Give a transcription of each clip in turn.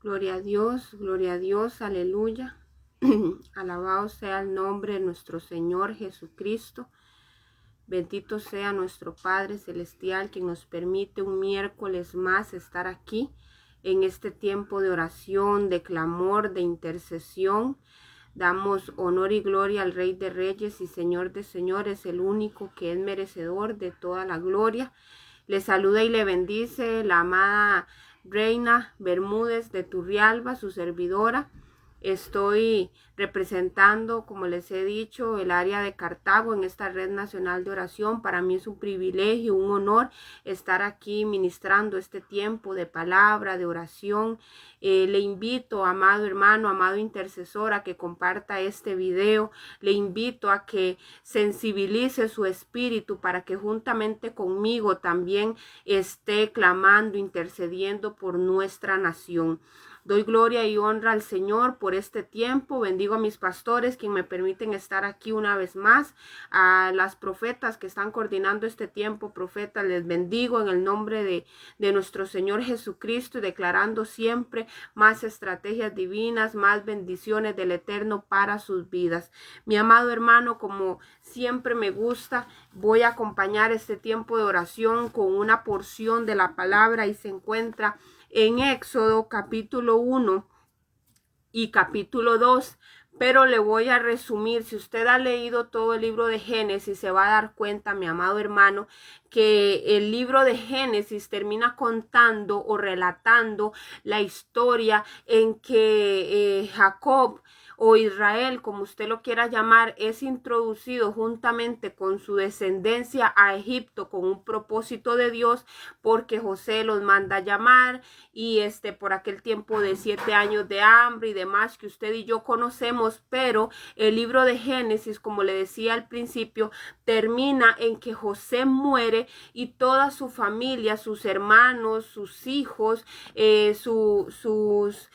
gloria a Dios, aleluya. Alabado sea el nombre de nuestro Señor Jesucristo. Bendito sea nuestro Padre Celestial, quien nos permite un miércoles más estar aquí en este tiempo de oración, de clamor, de intercesión. Damos honor y gloria al Rey de Reyes y Señor de Señores, el único que es merecedor de toda la gloria. Le saluda y le bendice la amada Reina Bermúdez de Turrialba, su servidora. Estoy representando, como les he dicho, el área de Cartago en esta red nacional de oración. Para mí es un privilegio, un honor estar aquí ministrando este tiempo de palabra, de oración. Le invito, amado hermano, amado intercesor, a que comparta este video. Le invito a que sensibilice su espíritu para que juntamente conmigo también esté clamando, intercediendo por nuestra nación. Doy gloria y honra al Señor por este tiempo. Bendigo a mis pastores, quienes me permiten estar aquí una vez más. A las profetas que están coordinando este tiempo, profetas, les bendigo en el nombre de nuestro Señor Jesucristo y declarando siempre más estrategias divinas, más bendiciones del Eterno para sus vidas. Mi amado hermano, como siempre me gusta, voy a acompañar este tiempo de oración con una porción de la palabra y se encuentra en Éxodo capítulo 1 y capítulo 2, pero le voy a resumir. Si usted ha leído todo el libro de Génesis, se va a dar cuenta, mi amado hermano, que el libro de Génesis termina contando o relatando la historia en que Jacob o Israel, como usted lo quiera llamar, es introducido juntamente con su descendencia a Egipto con un propósito de Dios, porque José los manda a llamar y por aquel tiempo de 7 años de hambre y demás que usted y yo conocemos. Pero el libro de Génesis, como le decía al principio, termina en que José muere y toda su familia, sus hermanos, sus hijos, sus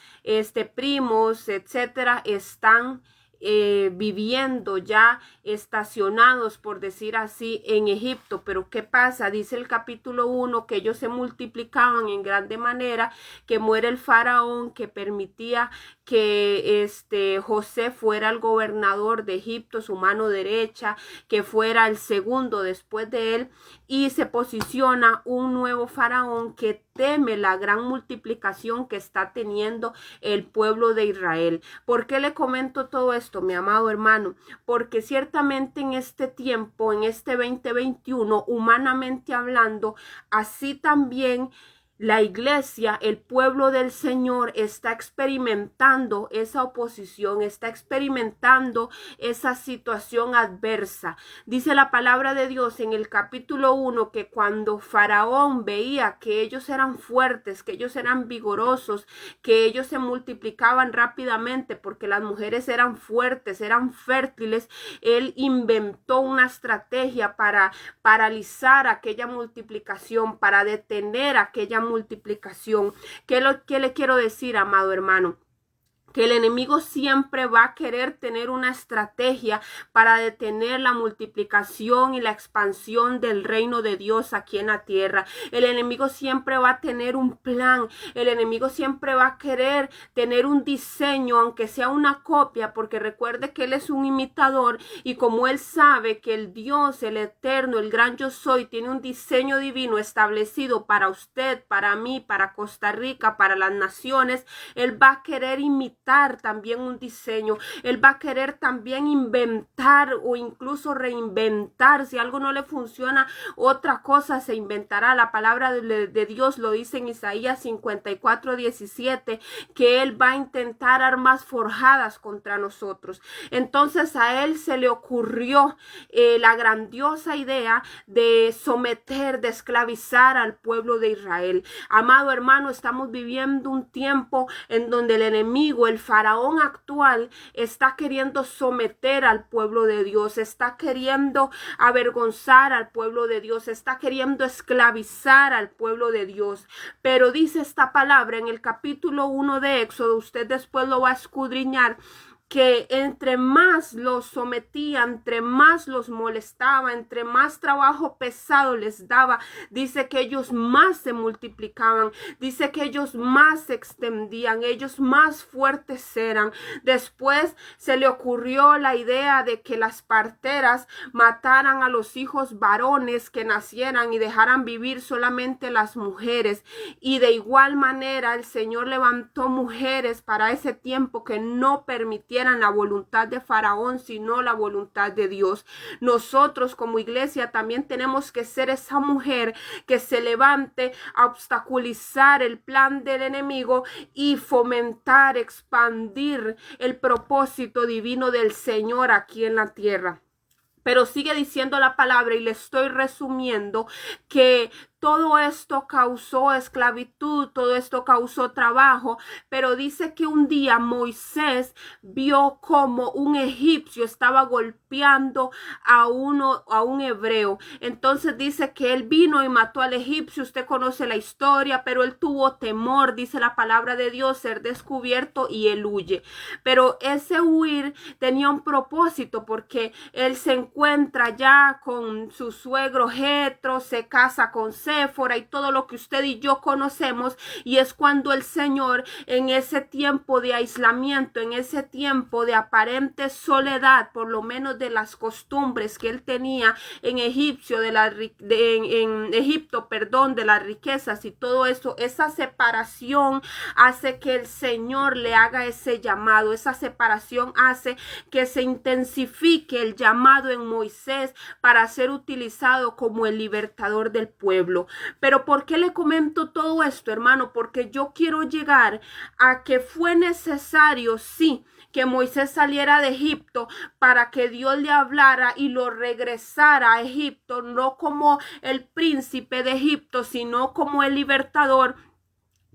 primos, etcétera, están viviendo ya estacionados, por decir así, en Egipto. Pero ¿qué pasa? Dice el capítulo 1 que ellos se multiplicaban en grande manera, que muere el faraón que permitía que José fuera el gobernador de Egipto, su mano derecha, que fuera el segundo después de él, y se posiciona un nuevo faraón que teme la gran multiplicación que está teniendo el pueblo de Israel. ¿Por qué le comento todo esto, mi amado hermano? Porque ciertamente en este tiempo, en este 2021, humanamente hablando, así también la iglesia, el pueblo del Señor, está experimentando esa oposición, está experimentando esa situación adversa. Dice la palabra de Dios en el capítulo 1 que cuando Faraón veía que ellos eran fuertes, que ellos eran vigorosos, que ellos se multiplicaban rápidamente porque las mujeres eran fuertes, eran fértiles, él inventó una estrategia para paralizar aquella multiplicación, para detener aquella multiplicación. ¿Qué le quiero decir, amado hermano? Que el enemigo siempre va a querer tener una estrategia para detener la multiplicación y la expansión del reino de Dios aquí en la tierra. El enemigo siempre va a tener un plan. El enemigo siempre va a querer tener un diseño, aunque sea una copia, porque recuerde que él es un imitador, y como él sabe que el Dios, el eterno, el gran yo soy, tiene un diseño divino establecido para usted, para mí, para Costa Rica, para las naciones, él va a querer imitar también un diseño. Él va a querer también inventar o incluso reinventar. Si algo no le funciona, otra cosa se inventará. La palabra de Dios lo dice en Isaías 54:17, que él va a intentar armas forjadas contra nosotros. Entonces a él se le ocurrió la grandiosa idea de someter, de esclavizar al pueblo de Israel. Amado hermano, estamos viviendo un tiempo en donde el enemigo, el faraón actual, está queriendo someter al pueblo de Dios, está queriendo avergonzar al pueblo de Dios, está queriendo esclavizar al pueblo de Dios. Pero dice esta palabra en el capítulo 1 de Éxodo, usted después lo va a escudriñar, que entre más los sometía, entre más los molestaba, entre más trabajo pesado les daba, dice que ellos más se multiplicaban, dice que ellos más se extendían, ellos más fuertes eran. Después se le ocurrió la idea de que las parteras mataran a los hijos varones que nacieran y dejaran vivir solamente las mujeres. Y de igual manera el Señor levantó mujeres para ese tiempo que no permitieran la voluntad de Faraón, sino la voluntad de Dios. Nosotros como iglesia también tenemos que ser esa mujer que se levante a obstaculizar el plan del enemigo y fomentar, expandir el propósito divino del Señor aquí en la tierra. Pero sigue diciendo la palabra, y le estoy resumiendo, que todo esto causó esclavitud, todo esto causó trabajo, pero dice que un día Moisés vio como un egipcio estaba golpeando a un hebreo. Entonces dice que él vino y mató al egipcio. Usted conoce la historia, pero él tuvo temor, dice la palabra de Dios, ser descubierto, y él huye. Pero ese huir tenía un propósito, porque él se encuentra ya con su suegro Jetro, se casa con Séfora y todo lo que usted y yo conocemos, y es cuando el Señor, en ese tiempo de aislamiento, en ese tiempo de aparente soledad, por lo menos de las costumbres que él tenía en Egipto, de las riquezas y todo eso, esa separación hace que el Señor le haga ese llamado. Esa separación hace que se intensifique el llamado en Moisés para ser utilizado como el libertador del pueblo. Pero ¿por qué le comento todo esto, hermano? Porque yo quiero llegar a que fue necesario, sí, que Moisés saliera de Egipto para que Dios le hablara y lo regresara a Egipto, no como el príncipe de Egipto, sino como el libertador.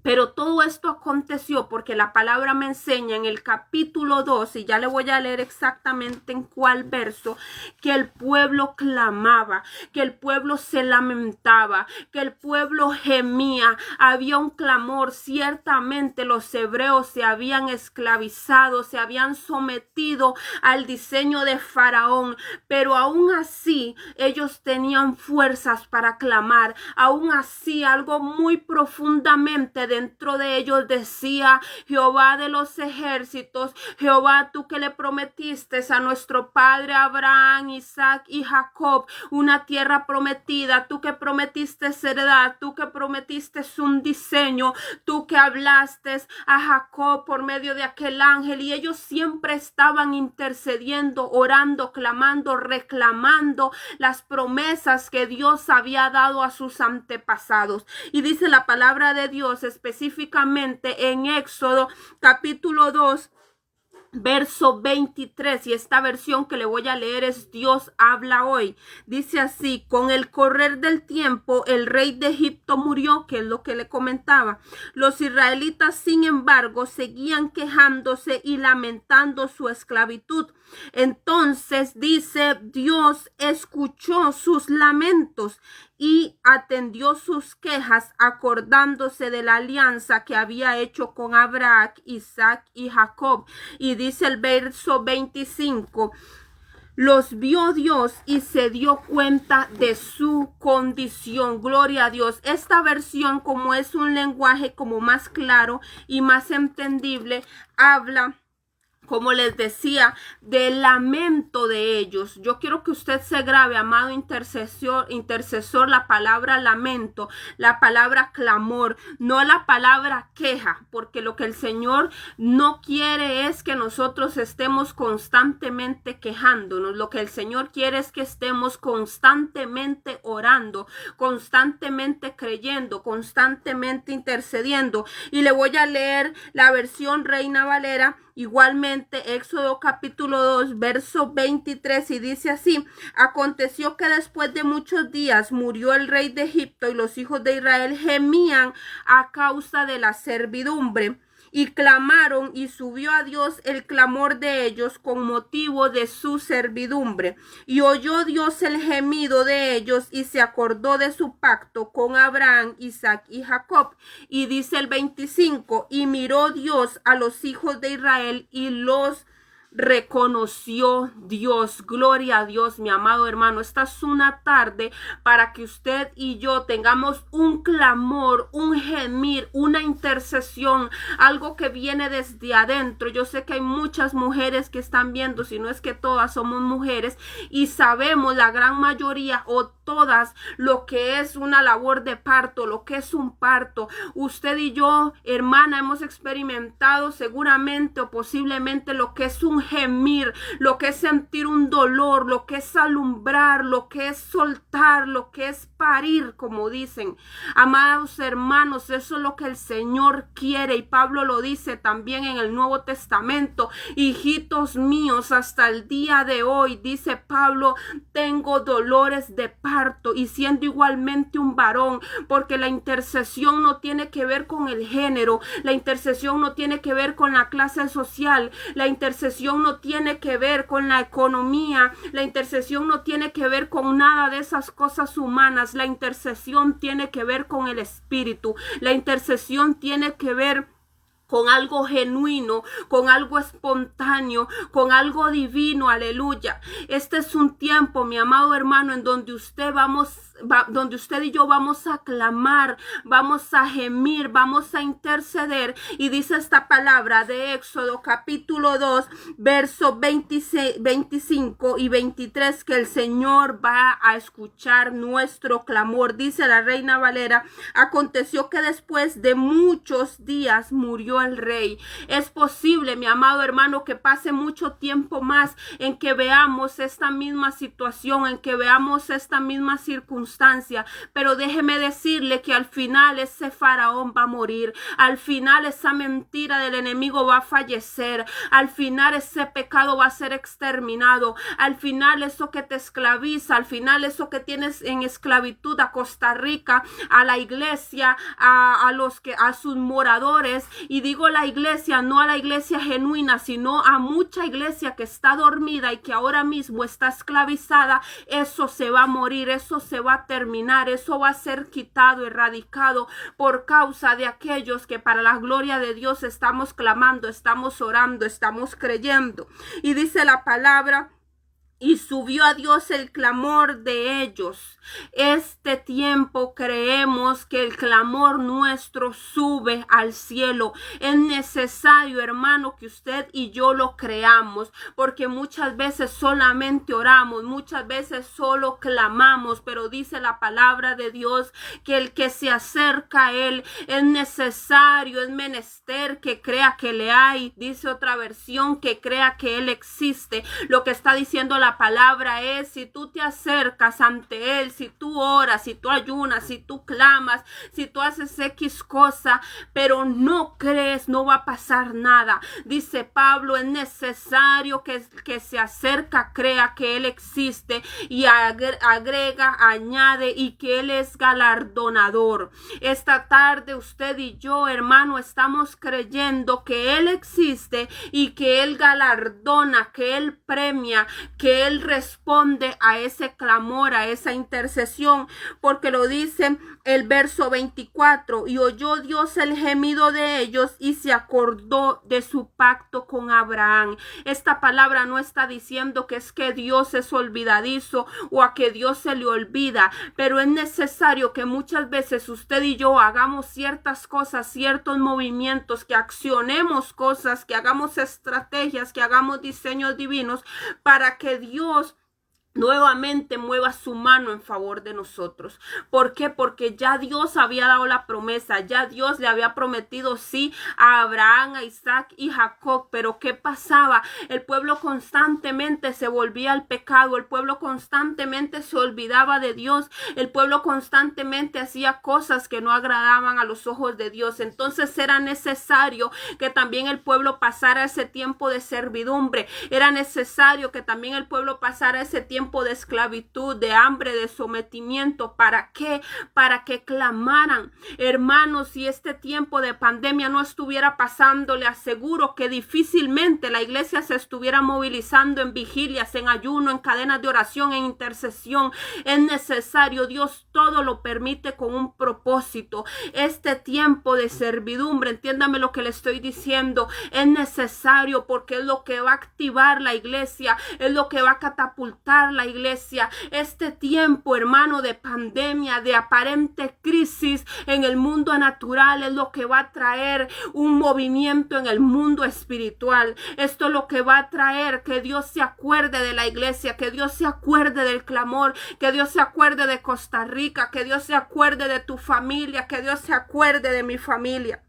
Pero todo esto aconteció porque la palabra me enseña en el capítulo 2, y ya le voy a leer exactamente en cuál verso, que el pueblo clamaba, que el pueblo se lamentaba, que el pueblo gemía. Había un clamor. Ciertamente los hebreos se habían esclavizado, se habían sometido al diseño de Faraón, pero aún así ellos tenían fuerzas para clamar. Aún así, algo muy profundamente dentro de ellos decía: Jehová de los ejércitos, Jehová, tú que le prometiste a nuestro padre Abraham, Isaac y Jacob una tierra prometida, tú que prometiste heredad, tú que prometiste un diseño, tú que hablaste a Jacob por medio de aquel ángel, y ellos siempre estaban intercediendo, orando, clamando, reclamando las promesas que Dios había dado a sus antepasados. Y dice la palabra de Dios específicamente en Éxodo capítulo 2, verso 23, y esta versión que le voy a leer es Dios habla hoy. Dice así: con el correr del tiempo el rey de Egipto murió, que es lo que le comentaba. Los israelitas, sin embargo, seguían quejándose y lamentando su esclavitud. Entonces dice: Dios escuchó sus lamentos y atendió sus quejas, acordándose de la alianza que había hecho con Abraham, Isaac y Jacob. Y dice el verso 25: los vio Dios y se dio cuenta de su condición. Gloria a Dios. Esta versión, como es un lenguaje como más claro y más entendible, habla, como les decía, del lamento de ellos. Yo quiero que usted se grabe, amado intercesor, la palabra lamento, la palabra clamor, no la palabra queja, porque lo que el Señor no quiere es que nosotros estemos constantemente quejándonos. Lo que el Señor quiere es que estemos constantemente orando, constantemente creyendo, constantemente intercediendo. Y le voy a leer la versión Reina Valera, igualmente Éxodo capítulo 2, verso 23, y dice así: aconteció que después de muchos días murió el rey de Egipto, y los hijos de Israel gemían a causa de la servidumbre, y clamaron, y subió a Dios el clamor de ellos con motivo de su servidumbre. Y oyó Dios el gemido de ellos, y se acordó de su pacto con Abraham, Isaac y Jacob. Y dice el 25: y miró Dios a los hijos de Israel y los reconoció Dios. Gloria a Dios, mi amado hermano. Esta es una tarde para que usted y yo tengamos un clamor, un gemir, una intercesión, algo que viene desde adentro. Yo sé que hay muchas mujeres que están viendo, si no es que todas somos mujeres, y sabemos la gran mayoría o todas lo que es una labor de parto, lo que es un parto. Usted y yo, hermana, hemos experimentado seguramente o posiblemente lo que es un gemir, lo que es sentir un dolor, lo que es alumbrar, lo que es soltar, lo que es parir, como dicen. Amados hermanos, eso es lo que el Señor quiere, y Pablo lo dice también en el Nuevo Testamento. Hijitos míos, hasta el día de hoy, dice Pablo, tengo dolores de parto, y siendo igualmente un varón, porque la intercesión no tiene que ver con el género, la intercesión no tiene que ver con la clase social, la intercesión no tiene que ver con la economía, la intercesión no tiene que ver con nada de esas cosas humanas. La intercesión tiene que ver con el Espíritu, la intercesión tiene que ver con algo genuino, con algo espontáneo, con algo divino. Aleluya. Este es un tiempo, mi amado hermano, en donde donde usted y yo vamos a clamar, vamos a gemir, vamos a interceder. Y dice esta palabra de Éxodo capítulo 2, versos 25 y 23, que el Señor va a escuchar nuestro clamor. Dice la Reina Valera: aconteció que después de muchos días murió el rey. Es posible, mi amado hermano, que pase mucho tiempo más en que veamos esta misma situación, en que veamos esta misma circunstancia, pero déjeme decirle que al final ese faraón va a morir, al final esa mentira del enemigo va a fallecer, al final ese pecado va a ser exterminado, al final eso que te esclaviza, al final eso que tienes en esclavitud a Costa Rica, a la iglesia, a sus moradores, y digo la iglesia, no a la iglesia genuina, sino a mucha iglesia que está dormida y que ahora mismo está esclavizada. Eso se va a morir, eso se va a terminar, eso va a ser quitado, erradicado, por causa de aquellos que para la gloria de Dios estamos clamando, estamos orando, estamos creyendo. Y dice la palabra: y subió a Dios el clamor de ellos. Este tiempo creemos que el clamor nuestro sube al cielo. Es necesario, hermano, que usted y yo lo creamos, porque muchas veces solamente oramos, muchas veces solo clamamos, pero dice la palabra de Dios que el que se acerca a Él es necesario, es menester que crea que le hay. Dice otra versión que crea que Él existe. Lo que está diciendo la palabra es: si tú te acercas ante Él, si tú oras, si tú ayunas, si tú clamas, si tú haces X cosa, pero no crees, no va a pasar nada. Dice Pablo: es necesario que se acerca, crea que Él existe, y agrega, añade, y que Él es galardonador. Esta tarde usted y yo, hermano, estamos creyendo que Él existe y que Él galardona, que Él premia, que Él responde a ese clamor, a esa intercesión, porque lo dice el verso 24: y oyó Dios el gemido de ellos y se acordó de su pacto con Abraham. Esta palabra no está diciendo que es que Dios es olvidadizo o a que Dios se le olvida, pero es necesario que muchas veces usted y yo hagamos ciertas cosas, ciertos movimientos, que accionemos cosas, que hagamos estrategias, que hagamos diseños divinos para que Dios nuevamente mueva su mano en favor de nosotros. ¿Por qué? Porque ya Dios había dado la promesa, ya Dios le había prometido sí a Abraham, a Isaac y Jacob. Pero ¿qué pasaba? El pueblo constantemente se volvía al pecado, el pueblo constantemente se olvidaba de Dios, el pueblo constantemente hacía cosas que no agradaban a los ojos de Dios. Entonces era necesario que también el pueblo pasara ese tiempo de servidumbre, era necesario que también el pueblo pasara ese tiempo tiempo de esclavitud, de hambre, de sometimiento. ¿Para qué? Para que clamaran. Hermanos, si este tiempo de pandemia no estuviera pasando, le aseguro que difícilmente la iglesia se estuviera movilizando en vigilias, en ayuno, en cadenas de oración, en intercesión. Es necesario. Dios todo lo permite con un propósito. Este tiempo de servidumbre, entiéndame lo que le estoy diciendo, es necesario porque es lo que va a activar la iglesia, es lo que va a catapultar la iglesia. Este tiempo, hermano, de pandemia, de aparente crisis en el mundo natural, es lo que va a traer un movimiento en el mundo espiritual. Esto es lo que va a traer que Dios se acuerde de la iglesia, que Dios se acuerde del clamor, que Dios se acuerde de Costa Rica, que Dios se acuerde de tu familia, que Dios se acuerde de mi familia.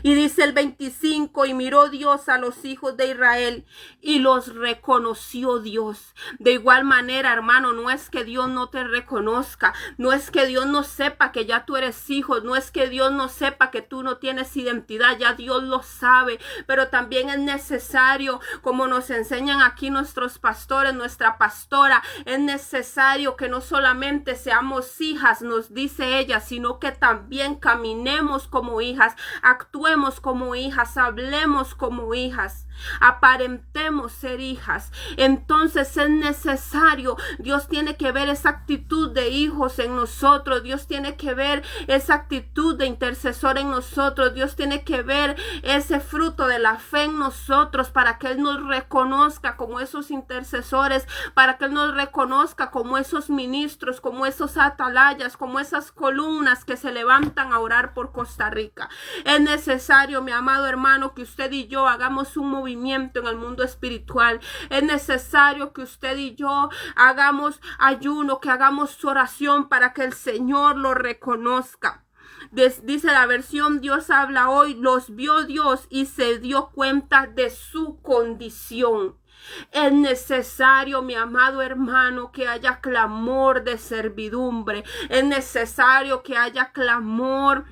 Y dice el 25, y miró Dios a los hijos de Israel y los reconoció Dios. De igual manera, hermano, no es que Dios no te reconozca, no es que Dios no sepa que ya tú eres hijo, no es que Dios no sepa que tú no tienes identidad, ya Dios lo sabe, pero también es necesario, como nos enseñan aquí nuestros pastores, nuestra pastora, es necesario que no solamente seamos hijas, nos dice ella, sino que también caminemos como hijas, actuemos como hijas, hablemos como hijas, aparentemos ser hijas. Entonces es necesario, Dios tiene que ver esa actitud de hijos en nosotros, Dios tiene que ver esa actitud de intercesor en nosotros, Dios tiene que ver ese fruto de la fe en nosotros para que Él nos reconozca como esos intercesores, para que Él nos reconozca como esos ministros, como esos atalayas, como esas columnas que se levantan a orar por Costa Rica. Es necesario, mi amado hermano, que usted y yo hagamos un movimiento en el mundo espiritual. Es necesario que usted y yo hagamos ayuno, que hagamos oración para que el Señor lo reconozca. Dice la versión Dios habla hoy, los vio Dios y se dio cuenta de su condición. Es necesario, mi amado hermano, que haya clamor de servidumbre. Es necesario que haya clamor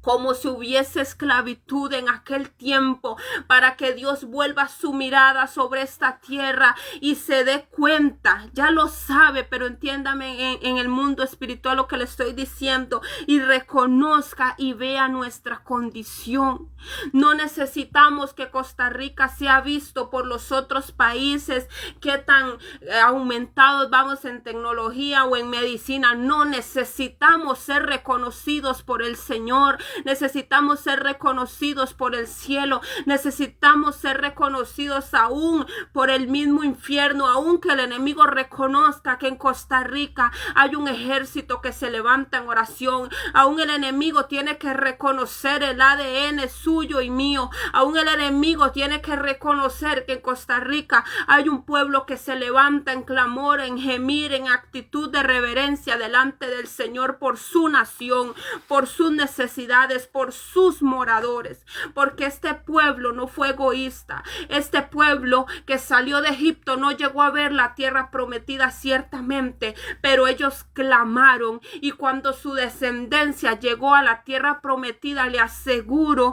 como si hubiese esclavitud en aquel tiempo, para que Dios vuelva su mirada sobre esta tierra y se dé cuenta, ya lo sabe, pero entiéndame en el mundo espiritual lo que le estoy diciendo, y reconozca y vea nuestra condición. No necesitamos que Costa Rica sea visto por los otros países que tan aumentados vamos en tecnología o en medicina. No necesitamos ser reconocidos por el Señor. Necesitamos ser reconocidos por el cielo. Necesitamos ser reconocidos aún por el mismo infierno. Aún que el enemigo reconozca que en Costa Rica hay un ejército que se levanta en oración. Aún el enemigo tiene que reconocer el ADN suyo y mío. Aún el enemigo tiene que reconocer que en Costa Rica hay un pueblo que se levanta en clamor, en gemir, en actitud de reverencia delante del Señor por su nación, por sus necesidades, por sus moradores, porque este pueblo no fue egoísta. Este pueblo que salió de Egipto no llegó a ver la tierra prometida ciertamente, pero ellos clamaron, y cuando su descendencia llegó a la tierra prometida, le aseguro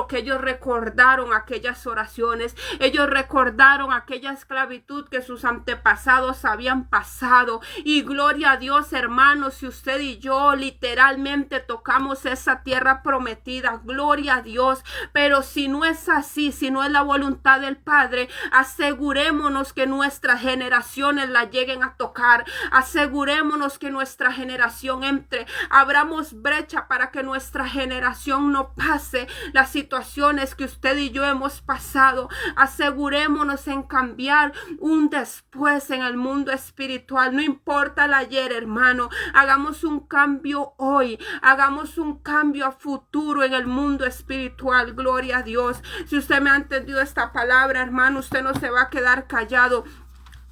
que ellos recordaron aquellas oraciones, ellos recordaron aquella esclavitud que sus antepasados habían pasado. Y gloria a Dios, hermanos, si usted y yo literalmente tocamos esa tierra prometida, gloria a Dios. Pero si no es así, si no es la voluntad del Padre, asegurémonos que nuestras generaciones la lleguen a tocar, asegurémonos que nuestra generación entre, abramos brecha para que nuestra generación no pase las situaciones que usted y yo hemos pasado. Asegurémonos en cambiar un después en el mundo espiritual. No importa el ayer, hermano, hagamos un cambio hoy, hagamos un cambio a futuro en el mundo espiritual. Gloria a Dios. Si usted me ha entendido esta palabra, hermano, usted no se va a quedar callado.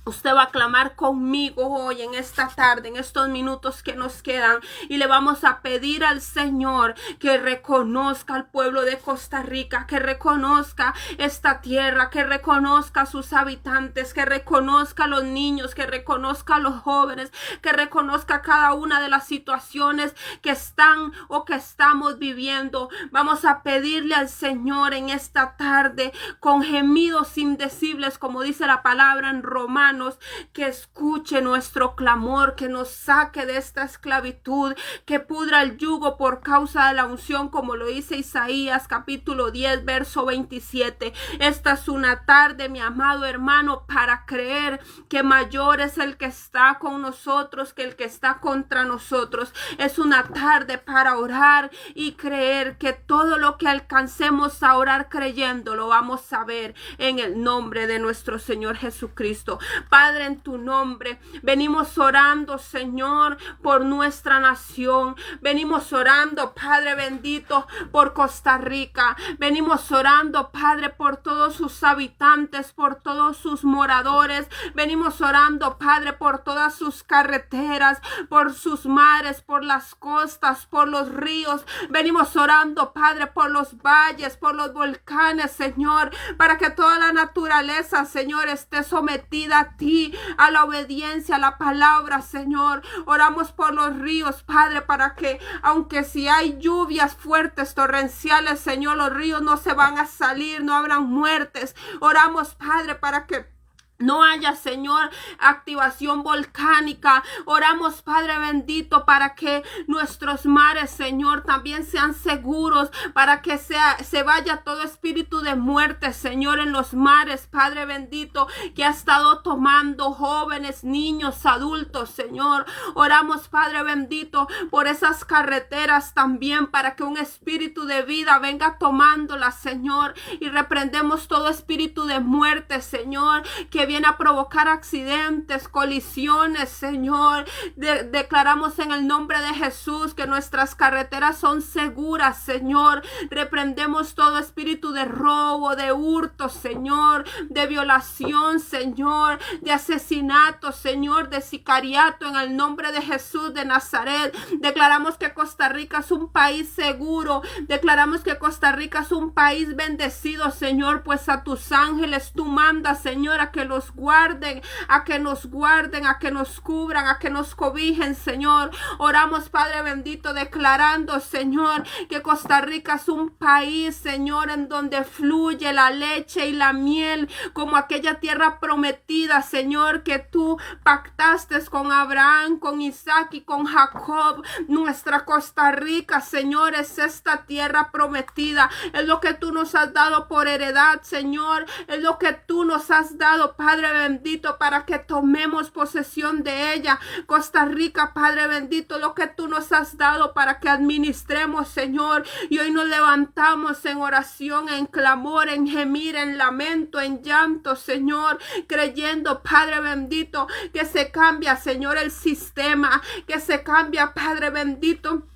Usted va a clamar conmigo hoy en esta tarde, en estos minutos que nos quedan, y le vamos a pedir al Señor que reconozca al pueblo de Costa Rica, que reconozca esta tierra, que reconozca a sus habitantes, que reconozca a los niños, que reconozca a los jóvenes, que reconozca cada una de las situaciones que están o que estamos viviendo. Vamos a pedirle al Señor en esta tarde con gemidos indecibles, como dice la palabra en Romanos hermanos, que escuche nuestro clamor, que nos saque de esta esclavitud, que pudra el yugo por causa de la unción, como lo dice Isaías capítulo 10 verso 27. Esta es una tarde, mi amado hermano, para creer que mayor es el que está con nosotros que el que está contra nosotros. Es una tarde para orar y creer que todo lo que alcancemos a orar creyendo lo vamos a ver en el nombre de nuestro Señor Jesucristo. Padre, en tu nombre venimos orando, Señor, por nuestra nación. Venimos orando, Padre bendito, por Costa Rica. Venimos orando, Padre, por todos sus habitantes, por todos sus moradores. Venimos orando, Padre, por todas sus carreteras, por sus mares, por las costas, por los ríos. Venimos orando, Padre, por los valles, por los volcanes, Señor, para que toda la naturaleza, Señor, esté sometida a ti, a la obediencia, a la palabra, Señor. Oramos por los ríos, Padre, para que, aunque si hay lluvias fuertes, torrenciales, Señor, los ríos no se van a salir, no habrán muertes. Oramos, Padre, para que no haya, Señor, activación volcánica. Oramos, Padre bendito, para que nuestros mares, Señor, también sean seguros, para que se vaya todo espíritu de muerte, Señor, en los mares, Padre bendito, que ha estado tomando jóvenes, niños, adultos, Señor. Oramos, Padre bendito, por esas carreteras también, para que un espíritu de vida venga tomándolas, Señor, y reprendemos todo espíritu de muerte, Señor, que viene a provocar accidentes, colisiones, Señor. Declaramos en el nombre de Jesús que nuestras carreteras son seguras, Señor. Reprendemos todo espíritu de robo, de hurto, Señor, de violación, Señor, de asesinato, Señor, de sicariato, en el nombre de Jesús de Nazaret. Declaramos que Costa Rica es un país seguro. Declaramos que Costa Rica es un país bendecido, Señor, pues a tus ángeles tú mandas, Señor, a que los guarden, a que nos guarden, a que nos cubran, a que nos cobijen, Señor. Oramos, Padre bendito, declarando, Señor, que Costa Rica es un país, Señor, en donde fluye la leche y la miel, como aquella tierra prometida, Señor, que tú pactaste con Abraham, con Isaac y con Jacob. Nuestra Costa Rica, Señor, es esta tierra prometida. Es lo que tú nos has dado por heredad, Señor. Es lo que tú nos has dado, Padre bendito, para que tomemos posesión de ella. Costa Rica, Padre bendito, lo que tú nos has dado para que administremos, Señor. Y hoy nos levantamos en oración, en clamor, en gemir, en lamento, en llanto, Señor, creyendo, Padre bendito, que se cambia, Señor, el sistema, que se cambia, Padre bendito,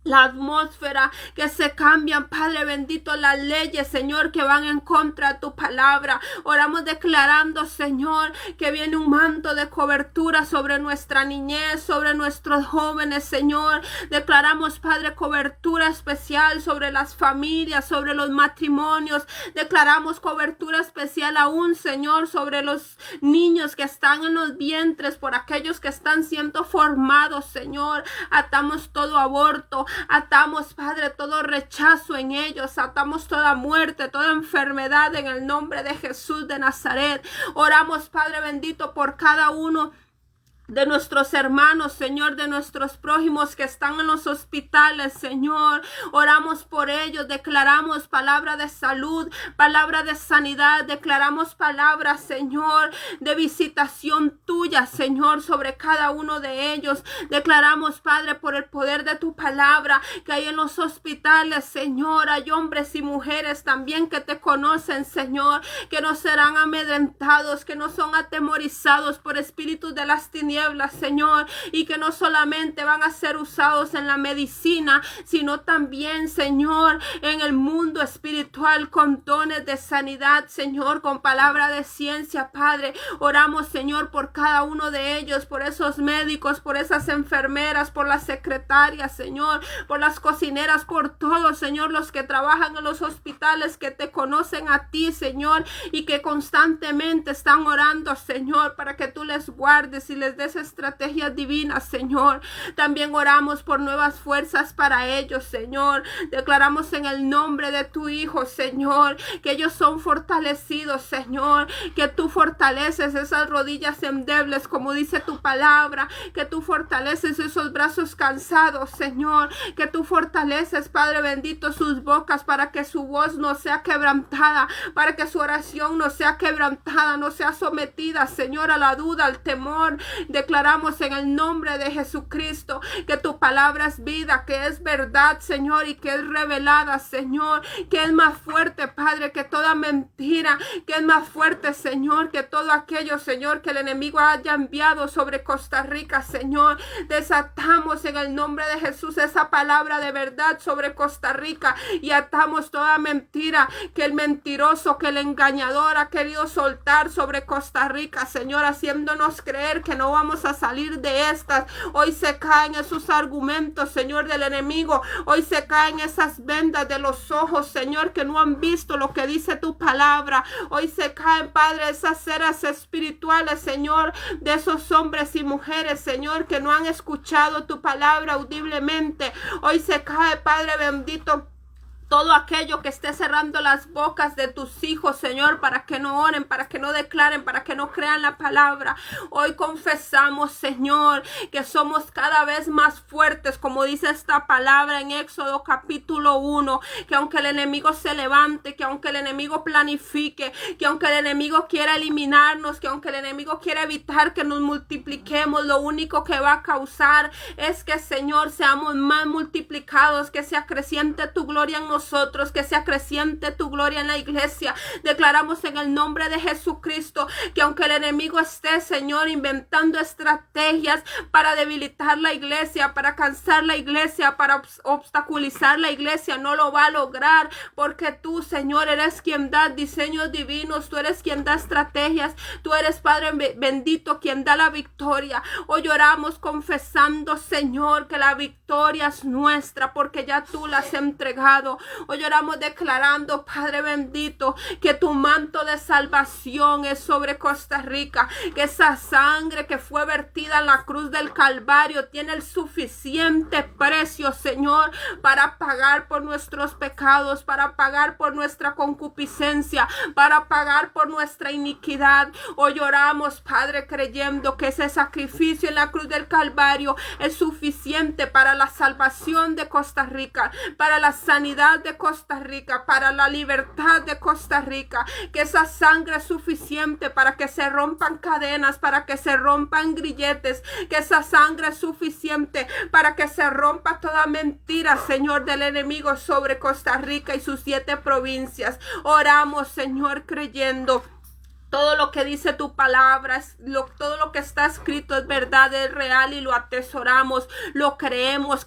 la atmósfera, que se cambian, Padre bendito, las leyes, Señor, que van en contra de tu palabra. Oramos declarando, Señor, que viene un manto de cobertura sobre nuestra niñez, sobre nuestros jóvenes, Señor. Declaramos, Padre, cobertura especial sobre las familias, sobre los matrimonios. Declaramos cobertura especial aún, Señor, sobre los niños que están en los vientres, por aquellos que están siendo formados, Señor. Atamos todo aborto. Atamos, Padre, todo rechazo en ellos. Atamos toda muerte, toda enfermedad en el nombre de Jesús de Nazaret. Oramos, Padre bendito, por cada uno de nuestros hermanos, Señor, de nuestros prójimos que están en los hospitales, Señor. Oramos por ellos, declaramos palabra de salud, palabra de sanidad, declaramos palabra, Señor, de visitación tuya, Señor, sobre cada uno de ellos. Declaramos, Padre, por el poder de tu palabra, que hay en los hospitales, Señor, hay hombres y mujeres también que te conocen, Señor, que no serán amedrentados, que no son atemorizados por espíritus de las tinieblas, Señor, y que no solamente van a ser usados en la medicina, sino también, Señor, en el mundo espiritual, con dones de sanidad, Señor, con palabra de ciencia, Padre. Oramos, Señor, por cada uno de ellos, por esos médicos, por esas enfermeras, por las secretarias, Señor, por las cocineras, por todos, Señor, los que trabajan en los hospitales, que te conocen a ti, Señor, y que constantemente están orando, Señor, para que tú les guardes y les des dales estrategias divinas, Señor. También oramos por nuevas fuerzas para ellos, Señor. Declaramos en el nombre de tu Hijo, Señor, que ellos son fortalecidos, Señor, que tú fortaleces esas rodillas endebles, como dice tu palabra, que tú fortaleces esos brazos cansados, Señor, que tú fortaleces, Padre bendito, sus bocas para que su voz no sea quebrantada, para que su oración no sea quebrantada, no sea sometida, Señor, a la duda, al temor. Declaramos en el nombre de Jesucristo que tu palabra es vida, que es verdad, Señor, y que es revelada, Señor, que es más fuerte, Padre, que toda mentira, que es más fuerte, Señor, que todo aquello, Señor, que el enemigo haya enviado sobre Costa Rica, Señor. Desatamos en el nombre de Jesús esa palabra de verdad sobre Costa Rica y atamos toda mentira que el mentiroso, que el engañador ha querido soltar sobre Costa Rica, Señor, haciéndonos creer que no vamos a salir de estas. Hoy se caen esos argumentos, Señor, del enemigo. Hoy se caen esas vendas de los ojos, Señor, que no han visto lo que dice tu palabra. Hoy se caen, Padre, esas ceras espirituales, Señor, de esos hombres y mujeres, Señor, que no han escuchado tu palabra audiblemente. Hoy se cae, Padre bendito, todo aquello que esté cerrando las bocas de tus hijos, Señor, para que no oren, para que no declaren, para que no crean la palabra. Hoy confesamos, Señor, que somos cada vez más fuertes, como dice esta palabra en Éxodo capítulo 1, que aunque el enemigo se levante, que aunque el enemigo planifique, que aunque el enemigo quiera eliminarnos, que aunque el enemigo quiera evitar que nos multipliquemos, lo único que va a causar es que, Señor, seamos más multiplicados, que se acreciente tu gloria en nosotros, que se acreciente tu gloria en la iglesia. Declaramos en el nombre de Jesucristo que aunque el enemigo esté, Señor, inventando estrategias para debilitar la iglesia, para cansar la iglesia, para obstaculizar la iglesia, no lo va a lograr, porque tú, Señor, eres quien da diseños divinos, tú eres quien da estrategias, tú eres, Padre bendito, quien da la victoria. Hoy oramos confesando, Señor, que la victoria es nuestra, porque ya tú la has entregado. Hoy oramos declarando, Padre bendito, que tu manto de salvación es sobre Costa Rica, que esa sangre que fue vertida en la cruz del Calvario tiene el suficiente precio, Señor, para pagar por nuestros pecados, para pagar por nuestra concupiscencia, para pagar por nuestra iniquidad. Hoy oramos, Padre, creyendo que ese sacrificio en la cruz del Calvario es suficiente para la salvación de Costa Rica, para la sanidad de Costa Rica, para la libertad de Costa Rica, que esa sangre es suficiente para que se rompan cadenas, para que se rompan grilletes, que esa sangre es suficiente para que se rompa toda mentira, Señor, del enemigo sobre Costa Rica y sus 7 provincias. Oramos, Señor, creyendo todo lo que dice tu palabra, todo lo que está escrito es verdad, es real y lo atesoramos, lo creemos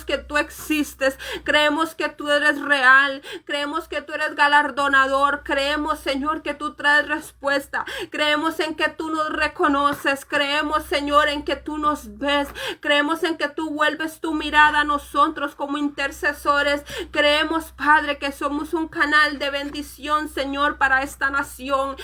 que tú existes, creemos que tú eres real, creemos que tú eres galardonador, creemos, Señor, que tú traes respuesta, creemos en que tú nos reconoces, creemos, Señor, en que tú nos ves, creemos en que tú vuelves tu mirada a nosotros como intercesores, creemos, Padre, que somos un canal de bendición, Señor, para esta nación.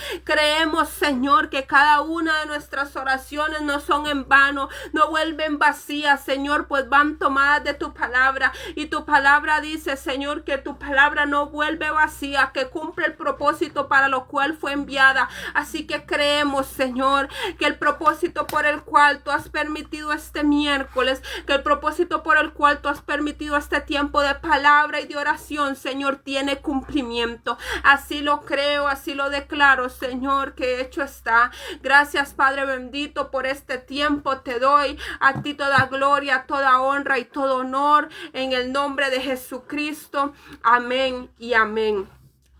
Creemos, Señor, que cada una de nuestras oraciones no son en vano, no vuelven vacías, Señor, pues van tomadas de tu palabra. Y tu palabra dice, Señor, que tu palabra no vuelve vacía, que cumple el propósito para lo cual fue enviada. Así que creemos, Señor, que el propósito por el cual tú has permitido este miércoles, que el propósito por el cual tú has permitido este tiempo de palabra y de oración, Señor, tiene cumplimiento. Así lo creo, así lo declaro, Señor, que hecho está. Gracias, Padre bendito, por este tiempo. Te doy a ti toda gloria, toda honra y todo honor en el nombre de Jesucristo. Amén y amén.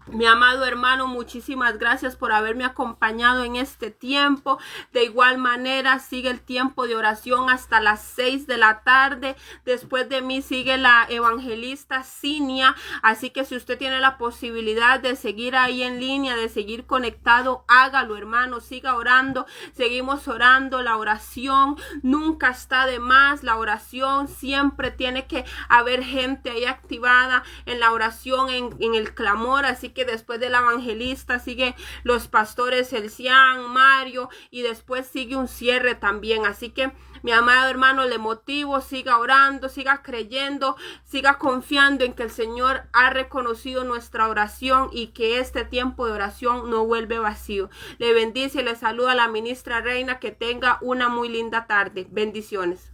Mi amado hermano, muchísimas gracias por haberme acompañado en este tiempo. De igual manera, sigue el tiempo de oración hasta las 6 de la tarde. Después de mí sigue la evangelista Cinia. Así que si usted tiene la posibilidad de seguir ahí en línea, de seguir conectado, hágalo, hermano. Siga orando. Seguimos orando. La oración nunca está de más. La oración siempre tiene que haber gente ahí activada en la oración, en el clamor. Así que después del evangelista sigue los pastores Elcián, Mario, y después sigue un cierre también. Así que, mi amado hermano, le motivo, siga orando, siga creyendo, siga confiando en que el Señor ha reconocido nuestra oración y que este tiempo de oración no vuelve vacío. Le bendice y le saluda la ministra Reina. Que tenga una muy linda tarde. Bendiciones.